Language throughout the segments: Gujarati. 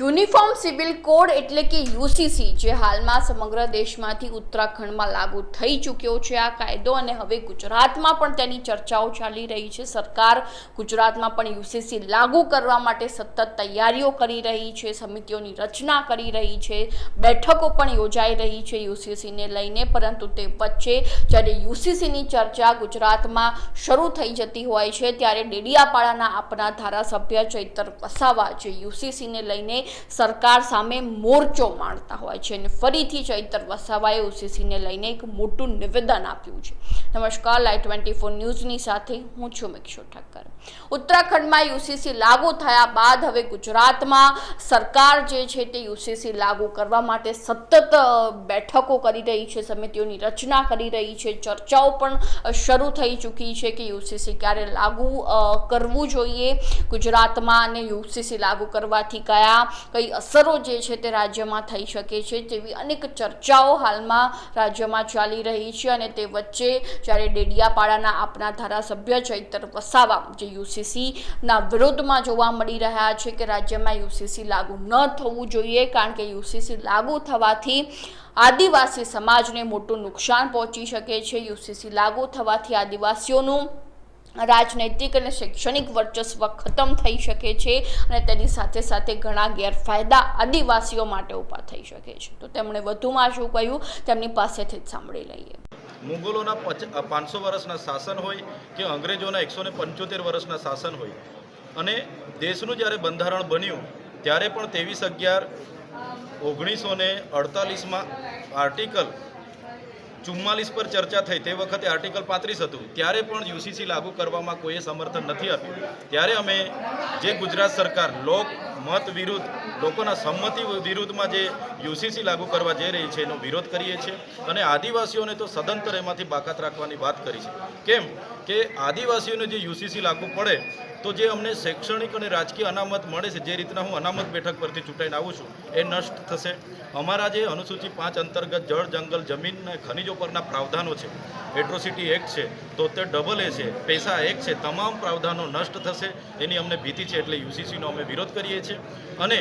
યુનિફોર્મ સિવિલ કોડ એટલે કે યુસીસી જે હાલમાં સમગ્ર દેશમાંથી ઉત્તરાખંડમાં લાગુ થઈ ચૂક્યો છે આ કાયદો અને હવે ગુજરાતમાં પણ તેની ચર્ચાઓ ચાલી રહી છે। સરકાર ગુજરાતમાં પણ યુસીસી લાગુ કરવા માટે સતત તૈયારીઓ કરી રહી છે, સમિતિઓની રચના કરી રહી છે, બેઠકો પણ યોજાઈ રહી છે યુસીસીને લઈને। પરંતુ તે વચ્ચે જ્યારે યુસીસીની ચર્ચા ગુજરાતમાં શરૂ થઈ જતી હોય છે ત્યારે ડેડિયાપાડાના આપના ધારાસભ્ય ચૈતર વસાવા જે યુસીસીને લઈને સરકાર સામે મોરચો માંડતા હોય છે અને ફરીથી ચૈતર વસાવાએ યુસીસીને લઈને એક મોટું નિવેદન આપ્યું છે। નમસ્કાર, લાઈવ 24 ન્યૂઝની સાથે હું છું મિક્ષુ ઠક્કર। ઉત્તરાખંડમાં યુસીસી લાગુ થયા બાદ હવે ગુજરાતમાં સરકાર જે છે તે યુસીસી લાગુ કરવા માટે સતત બેઠકો કરી રહી છે, સમિતિઓની રચના કરી રહી છે, ચર્ચાઓ પણ શરૂ થઈ ચૂકી છે કે યુસીસી ક્યારે લાગુ કરવું જોઈએ ગુજરાતમાં અને યુસીસી લાગુ કરવાથી કઈ અસરો જે છે તે રાજ્યમાં થઈ શકે છે તેવી અનેક ચર્ચાઓ હાલમાં રાજ્યમાં ચાલી રહી છે। અને તે વચ્ચે જ્યારે ડેડિયાપાડાના આપના ધારાસભ્ય ચૈતર વસાવા જે યુસીસીના વિરોધમાં જોવા મળી રહ્યા છે કે રાજ્યમાં યુસીસી લાગુ ન થવું જોઈએ કારણ કે યુસીસી લાગુ થવાથી આદિવાસી સમાજને મોટું નુકસાન પહોંચી શકે છે। યુસીસી લાગુ થવાથી આદિવાસીઓનું રાજનૈતિક અને શૈક્ષણિક વર્ચસ્વ ખતમ થઈ શકે છે અને તેની સાથે સાથે ઘણા ગેરફાયદા આદિવાસીઓ માટે ઊભા થઈ શકે છે। તો તેમણે વધુમાં શું કહ્યું તેમની પાસેથી જ સાંભળી લઈએ। મુગલોના 500 વર્ષના શાસન હોય કે અંગ્રેજોના 175 વર્ષના શાસન હોય અને દેશનું જ્યારે બંધારણ બન્યું ત્યારે પણ 23/11/1948માં આર્ટિકલ 44 પર ચર્ચા થઈ। તે વખતે આર્ટિકલ 35 હતું, ત્યારે પણ યુસીસી લાગુ કરવામાં કોઈએ સમર્થન નથી આપ્યું। ત્યારે અમે જે ગુજરાત સરકાર મત વિરુદ્ધ, લોકોના સંમતિ વિરુદ્ધમાં જે યુસીસી લાગુ કરવા જઈ રહી છે એનો વિરોધ કરીએ છીએ અને આદિવાસીઓને તો સદંતર એમાંથી બાકાત રાખવાની વાત કરી છે। કેમ કે આદિવાસીઓને જે યુસીસી લાગુ પડે તો જે અમને શૈક્ષણિક અને રાજકીય અનામત મળે છે, જે રીતના હું અનામત બેઠક પરથી ચૂંટાઈને આવું છું એ નષ્ટ થશે। અમારા જે અનુસૂચિ 5 અંતર્ગત જળ, જંગલ, જમીન અને ખનિજો પરના પ્રાવધાનો છે, એટ્રોસિટી એક્ટ છે, 73AA છે, પૈસા એક્ટ છે, તમામ પ્રાવધાનો નષ્ટ થશે એની અમને ભીતિ છે। એટલે યુસીસીનો અમે વિરોધ કરીએ છીએ અને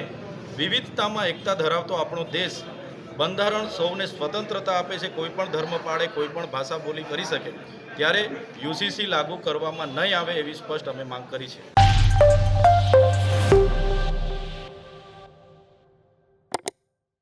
વિવિધતામાં એકતા ધરાવતો આપણો દેશ, બંધારણ સૌને સ્વતંત્રતા આપે છે, કોઈ પણ ધર્મ પાળે, કોઈ પણ ભાષા બોલી કરી શકે, ત્યારે યુસીસી લાગુ કરવામાં નહીં આવે એવી સ્પષ્ટ અમે માંગ કરી છે।